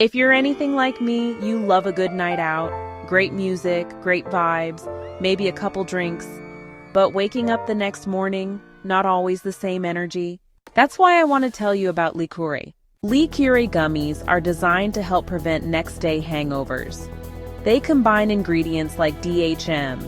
If you're anything like me, you love a good night out, great music, great vibes, maybe a couple drinks. But waking up the next morning, not always the same energy. That's why I want to tell you about Liqueur. Liqueur gummies are designed to help prevent next-day hangovers. They combine ingredients like DHM,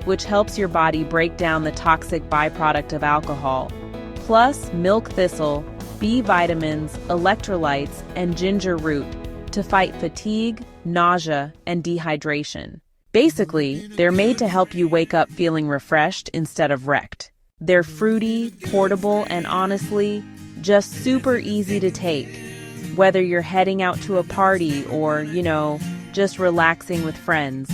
which helps your body break down the toxic byproduct of alcohol, plus milk thistle, B vitamins, electrolytes, and ginger root to fight fatigue, nausea, and dehydration. Basically, they're made to help you wake up feeling refreshed instead of wrecked. They're fruity, portable, and honestly, just super easy to take. Whether you're heading out to a party or, just relaxing with friends.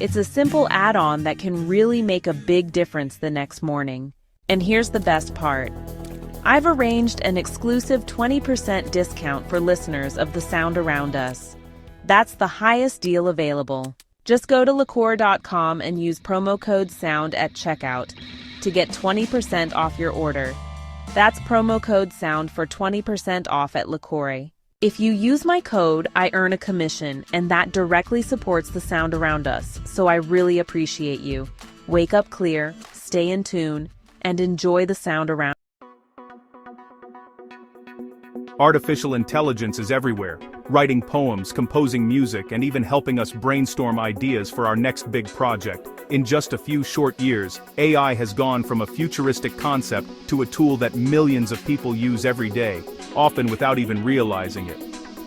It's a simple add-on that can really make a big difference the next morning. And here's the best part. I've arranged an exclusive 20% discount for listeners of The Sound Around Us. That's the highest deal available. Just go to liqueur.com and use promo code SOUND at checkout to get 20% off your order. That's promo code SOUND for 20% off at Liqueur. If you use my code, I earn a commission, and that directly supports The Sound Around Us, so I really appreciate you. Wake up clear, stay in tune, and enjoy the sound around. Artificial intelligence is everywhere, writing poems, composing music, and even helping us brainstorm ideas for our next big project. In just a few short years, AI has gone from a futuristic concept to a tool that millions of people use every day, often without even realizing it.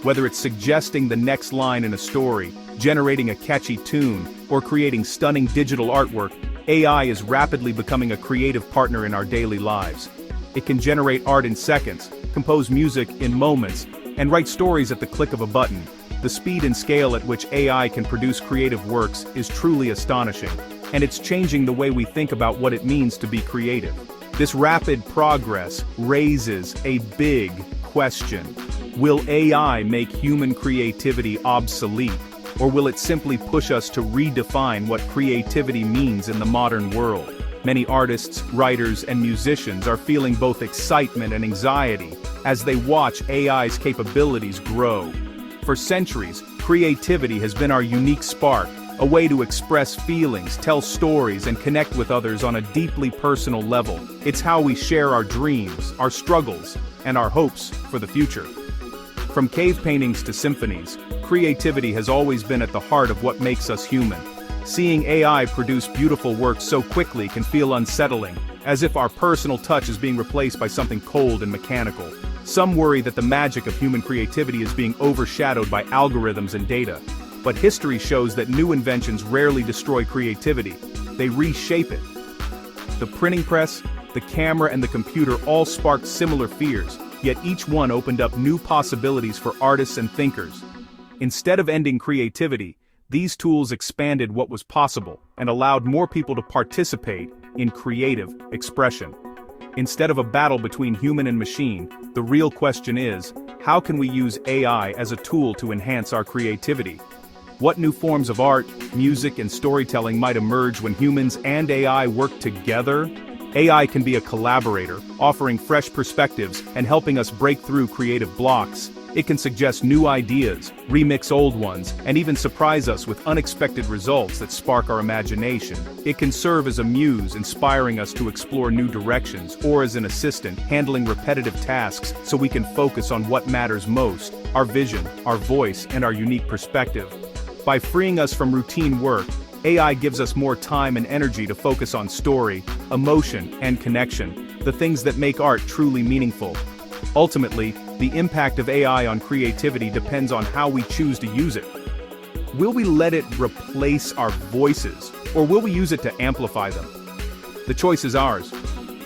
Whether it's suggesting the next line in a story, generating a catchy tune, or creating stunning digital artwork, AI is rapidly becoming a creative partner in our daily lives. It can generate art in seconds, compose music in moments, and write stories at the click of a button. The speed and scale at which AI can produce creative works is truly astonishing, and it's changing the way we think about what it means to be creative. This rapid progress raises a big question. Will AI make human creativity obsolete, or will it simply push us to redefine what creativity means in the modern world? Many artists, writers, and musicians are feeling both excitement and anxiety as they watch AI's capabilities grow. For centuries, creativity has been our unique spark, a way to express feelings, tell stories, and connect with others on a deeply personal level. It's how we share our dreams, our struggles, and our hopes for the future. From cave paintings to symphonies, creativity has always been at the heart of what makes us human. Seeing AI produce beautiful works so quickly can feel unsettling, as if our personal touch is being replaced by something cold and mechanical. Some worry that the magic of human creativity is being overshadowed by algorithms and data. But history shows that new inventions rarely destroy creativity, they reshape it. The printing press, the camera, and the computer all sparked similar fears, yet each one opened up new possibilities for artists and thinkers. Instead of ending creativity, these tools expanded what was possible and allowed more people to participate in creative expression. Instead of a battle between human and machine, the real question is, how can we use AI as a tool to enhance our creativity? What new forms of art, music, and storytelling might emerge when humans and AI work together? AI can be a collaborator, offering fresh perspectives and helping us break through creative blocks. It can suggest new ideas, remix old ones, and even surprise us with unexpected results that spark our imagination. It can serve as a muse, inspiring us to explore new directions, or as an assistant, handling repetitive tasks so we can focus on what matters most, our vision, our voice, and our unique perspective. By freeing us from routine work, AI gives us more time and energy to focus on story, emotion, and connection, the things that make art truly meaningful. Ultimately, the impact of AI on creativity depends on how we choose to use it. Will we let it replace our voices, or will we use it to amplify them? The choice is ours.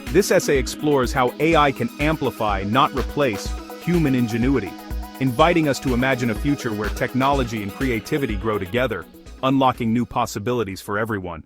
This essay explores how AI can amplify, not replace, human ingenuity, inviting us to imagine a future where technology and creativity grow together, unlocking new possibilities for everyone.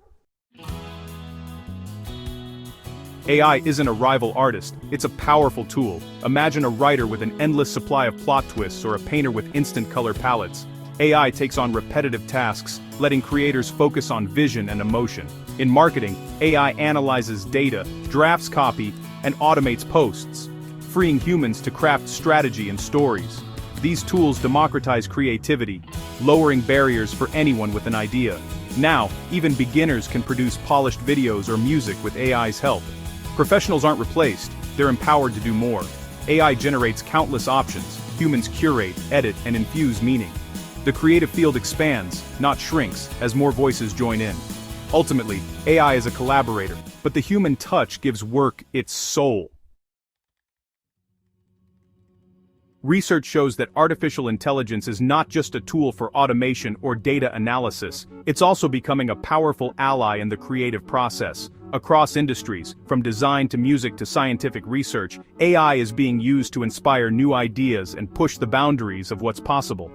AI isn't a rival artist, it's a powerful tool. Imagine a writer with an endless supply of plot twists or a painter with instant color palettes. AI takes on repetitive tasks, letting creators focus on vision and emotion. In marketing, AI analyzes data, drafts copy, and automates posts, freeing humans to craft strategy and stories. These tools democratize creativity, lowering barriers for anyone with an idea. Now, even beginners can produce polished videos or music with AI's help. Professionals aren't replaced, they're empowered to do more. AI generates countless options, humans curate, edit, and infuse meaning. The creative field expands, not shrinks, as more voices join in. Ultimately, AI is a collaborator, but the human touch gives work its soul. Research shows that artificial intelligence is not just a tool for automation or data analysis, it's also becoming a powerful ally in the creative process. Across industries, from design to music to scientific research, AI is being used to inspire new ideas and push the boundaries of what's possible.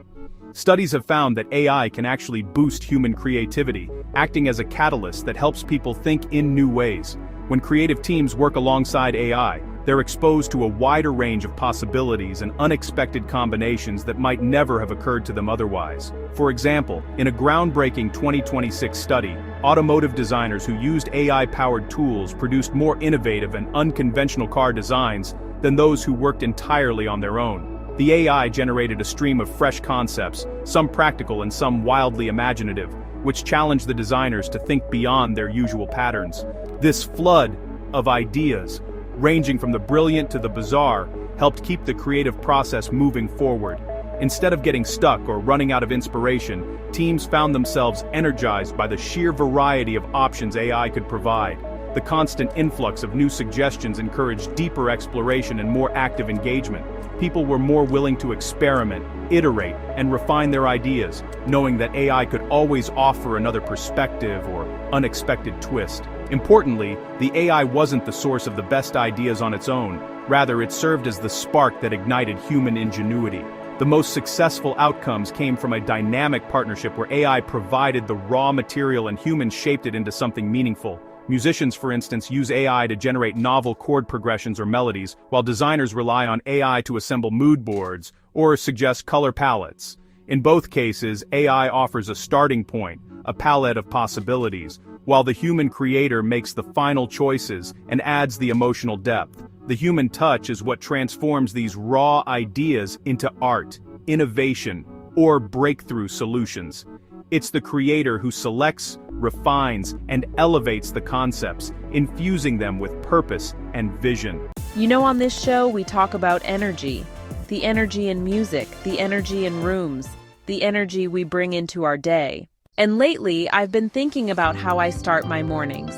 Studies have found that AI can actually boost human creativity, acting as a catalyst that helps people think in new ways. When creative teams work alongside AI, they're exposed to a wider range of possibilities and unexpected combinations that might never have occurred to them otherwise. For example, in a groundbreaking 2026 study, automotive designers who used AI-powered tools produced more innovative and unconventional car designs than those who worked entirely on their own. The AI generated a stream of fresh concepts, some practical and some wildly imaginative, which challenged the designers to think beyond their usual patterns. This flood of ideas, ranging from the brilliant to the bizarre, helped keep the creative process moving forward. Instead of getting stuck or running out of inspiration, teams found themselves energized by the sheer variety of options AI could provide. The constant influx of new suggestions encouraged deeper exploration and more active engagement. People were more willing to experiment, iterate, and refine their ideas, knowing that AI could always offer another perspective or unexpected twist. Importantly, the AI wasn't the source of the best ideas on its own, rather it served as the spark that ignited human ingenuity. The most successful outcomes came from a dynamic partnership where AI provided the raw material and humans shaped it into something meaningful. Musicians, for instance, use AI to generate novel chord progressions or melodies, while designers rely on AI to assemble mood boards or suggest color palettes. In both cases, AI offers a starting point, a palette of possibilities, while the human creator makes the final choices and adds the emotional depth. The human touch is what transforms these raw ideas into art, innovation, or breakthrough solutions. It's the creator who selects, refines, and elevates the concepts, infusing them with purpose and vision. You know, on this show, we talk about energy. The energy in music, the energy in rooms, the energy we bring into our day. And lately, I've been thinking about how I start my mornings.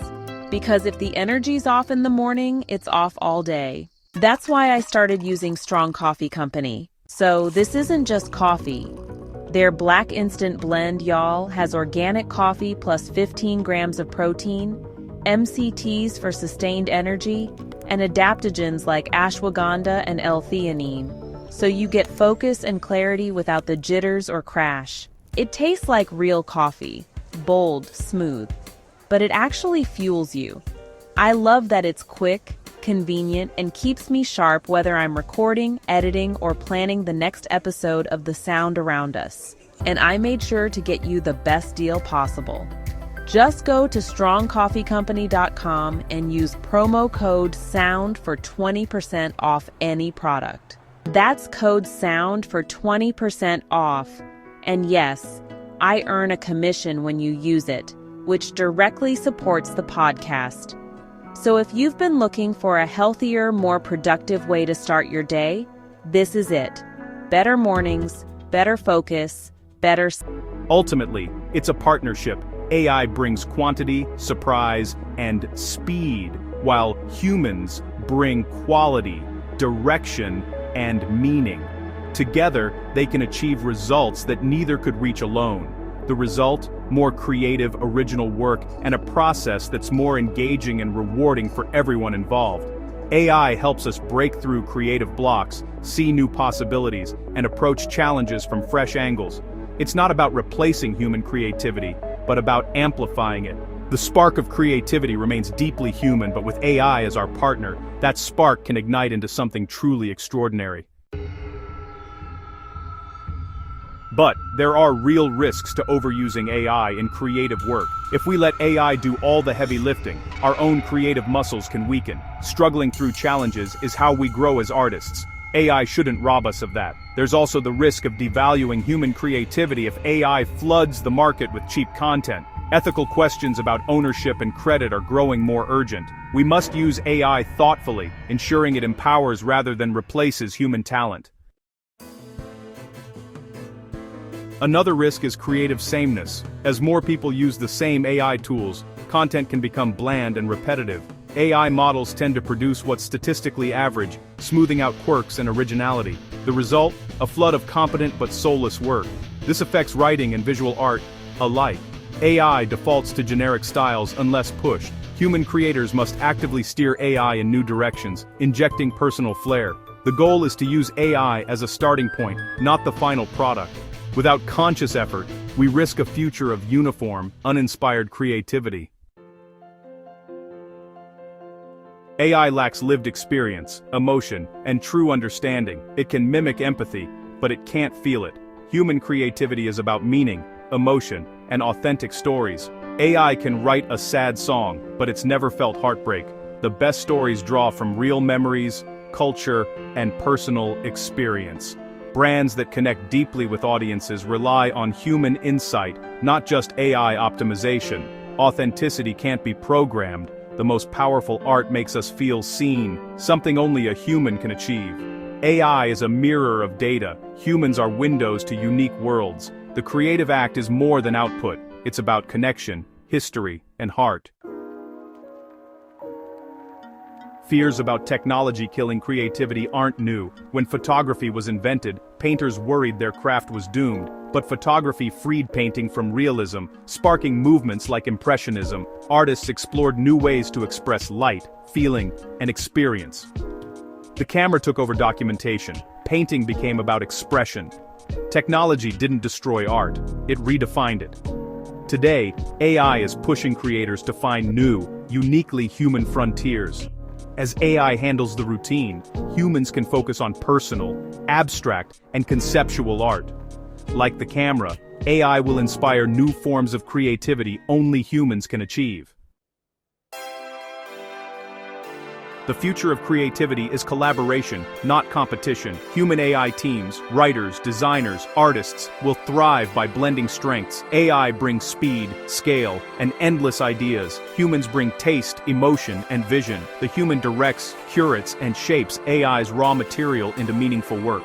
Because if the energy's off in the morning, it's off all day. That's why I started using Strong Coffee Company. So this isn't just coffee. Their Black Instant Blend, y'all, has organic coffee plus 15 grams of protein, MCTs for sustained energy, and adaptogens like ashwagandha and L-theanine. So you get focus and clarity without the jitters or crash. It tastes like real coffee, bold, smooth, but it actually fuels you. I love that it's quick, convenient, and keeps me sharp whether I'm recording, editing, or planning the next episode of The Sound Around Us. And I made sure to get you the best deal possible. Just go to strongcoffeecompany.com and use promo code SOUND for 20% off any product. That's code SOUND for 20% off. And yes, I earn a commission when you use it, which directly supports the podcast. So if you've been looking for a healthier, more productive way to start your day, this is it. Better mornings, better focus, better... Ultimately, it's a partnership. AI brings quantity, surprise, and speed, while humans bring quality, direction, and meaning. Together, they can achieve results that neither could reach alone. The result? More creative, original work, and a process that's more engaging and rewarding for everyone involved. AI helps us break through creative blocks, see new possibilities, and approach challenges from fresh angles. It's not about replacing human creativity, but about amplifying it. The spark of creativity remains deeply human, but with AI as our partner, that spark can ignite into something truly extraordinary. But there are real risks to overusing AI in creative work. If we let AI do all the heavy lifting, our own creative muscles can weaken. Struggling through challenges is how we grow as artists. AI shouldn't rob us of that. There's also the risk of devaluing human creativity if AI floods the market with cheap content. Ethical questions about ownership and credit are growing more urgent. We must use AI thoughtfully, ensuring it empowers rather than replaces human talent. Another risk is creative sameness. As more people use the same AI tools, content can become bland and repetitive. AI models tend to produce what's statistically average, smoothing out quirks and originality. The result? A flood of competent but soulless work. This affects writing and visual art alike. AI defaults to generic styles unless pushed. Human creators must actively steer AI in new directions, injecting personal flair. The goal is to use AI as a starting point, not the final product. Without conscious effort, we risk a future of uniform, uninspired creativity. AI lacks lived experience, emotion, and true understanding. It can mimic empathy, but it can't feel it. Human creativity is about meaning, emotion, and authentic stories. AI can write a sad song, but it's never felt heartbreak. The best stories draw from real memories, culture, and personal experience. Brands that connect deeply with audiences rely on human insight, not just AI optimization. Authenticity can't be programmed. The most powerful art makes us feel seen, something only a human can achieve. AI is a mirror of data. Humans are windows to unique worlds. The creative act is more than output. It's about connection, history, and heart. Fears about technology killing creativity aren't new. When photography was invented, painters worried their craft was doomed. But photography freed painting from realism, sparking movements like Impressionism. Artists explored new ways to express light, feeling, and experience. The camera took over documentation. Painting became about expression. Technology didn't destroy art, it redefined it. Today, AI is pushing creators to find new, uniquely human frontiers. As AI handles the routine, humans can focus on personal, abstract, and conceptual art. Like the camera, AI will inspire new forms of creativity only humans can achieve. The future of creativity is collaboration, not competition. Human AI teams, writers, designers, artists will thrive by blending strengths. AI brings speed, scale, and endless ideas. Humans bring taste, emotion, and vision. The human directs, curates, and shapes AI's raw material into meaningful work.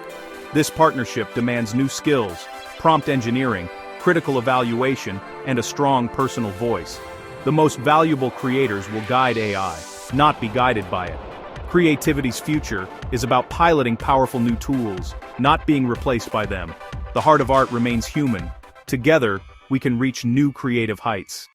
This partnership demands new skills, prompt engineering, critical evaluation, and a strong personal voice. The most valuable creators will guide AI, not be guided by it. Creativity's future is about piloting powerful new tools, not being replaced by them. The heart of art remains human. Together, we can reach new creative heights.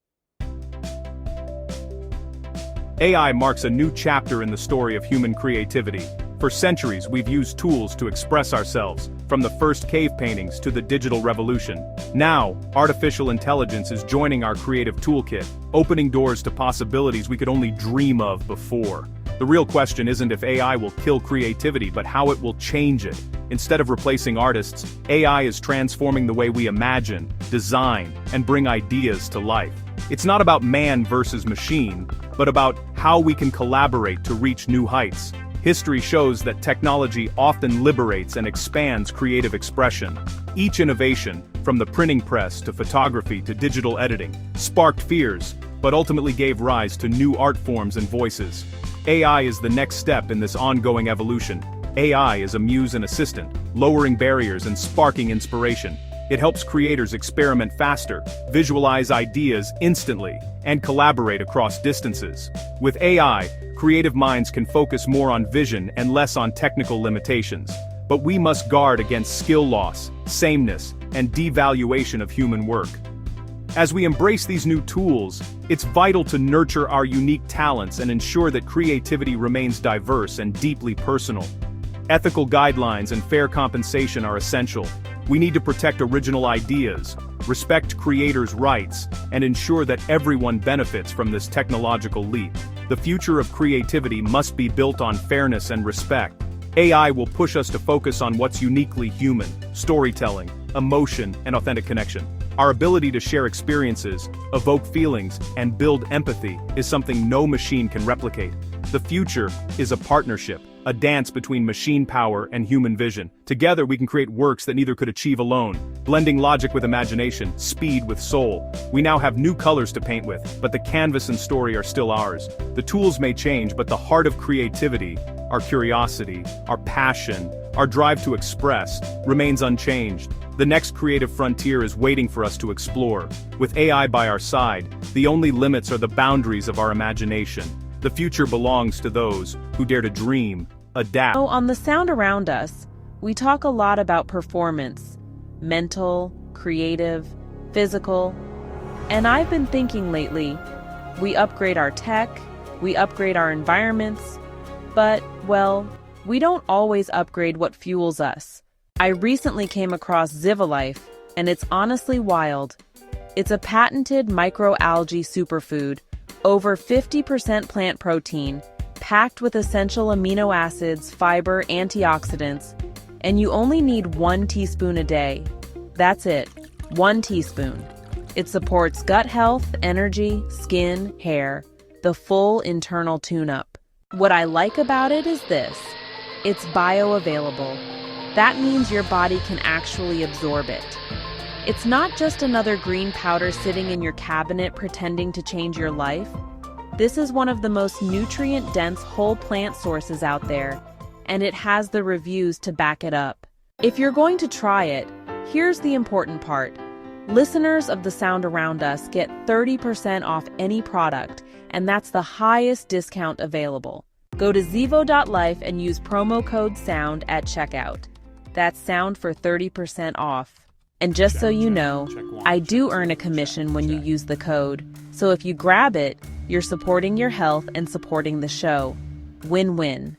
AI marks a new chapter in the story of human creativity. For centuries, we've used tools to express ourselves, from the first cave paintings to the digital revolution. Now, artificial intelligence is joining our creative toolkit, opening doors to possibilities we could only dream of before. The real question isn't if AI will kill creativity, but how it will change it. Instead of replacing artists, AI is transforming the way we imagine, design, and bring ideas to life. It's not about man versus machine, but about how we can collaborate to reach new heights. History shows that technology often liberates and expands creative expression. Each innovation, from the printing press to photography to digital editing, sparked fears, but ultimately gave rise to new art forms and voices. AI is the next step in this ongoing evolution. AI is a muse and assistant, lowering barriers and sparking inspiration. It helps creators experiment faster, visualize ideas instantly, and collaborate across distances. With AI, creative minds can focus more on vision and less on technical limitations. But we must guard against skill loss, sameness, and devaluation of human work. As we embrace these new tools, it's vital to nurture our unique talents and ensure that creativity remains diverse and deeply personal. Ethical guidelines and fair compensation are essential. We need to protect original ideas, respect creators' rights, and ensure that everyone benefits from this technological leap. The future of creativity must be built on fairness and respect. AI will push us to focus on what's uniquely human: storytelling, emotion, and authentic connection. Our ability to share experiences, evoke feelings, and build empathy is something no machine can replicate. The future is a partnership, a dance between machine power and human vision. Together we can create works that neither could achieve alone, blending logic with imagination, speed with soul. We now have new colors to paint with, but the canvas and story are still ours. The tools may change, but the heart of creativity, our curiosity, our passion, our drive to express, remains unchanged. The next creative frontier is waiting for us to explore. With AI by our side, the only limits are the boundaries of our imagination. The future belongs to those who dare to dream, adapt. On the sound around us, we talk a lot about performance, mental, creative, physical. And I've been thinking lately, we upgrade our tech, we upgrade our environments, but, well, we don't always upgrade what fuels us. I recently came across Zivalife, and it's honestly wild. It's a patented microalgae superfood, over 50% plant protein, packed with essential amino acids, fiber, antioxidants, and you only need 1 teaspoon a day. That's it, 1 teaspoon. It supports gut health, energy, skin, hair, the full internal tune-up. What I like about it is this: it's bioavailable. That means your body can actually absorb it. It's not just another green powder sitting in your cabinet pretending to change your life. This is one of the most nutrient-dense whole plant sources out there, and it has the reviews to back it up. If you're going to try it, here's the important part. Listeners of The Sound Around Us get 30% off any product, and that's the highest discount available. Go to zivo.life and use promo code SOUND at checkout. That's SOUND for 30% off. And just so you know, I do earn a commission when you use the code. So if you grab it, you're supporting your health and supporting the show. Win-win.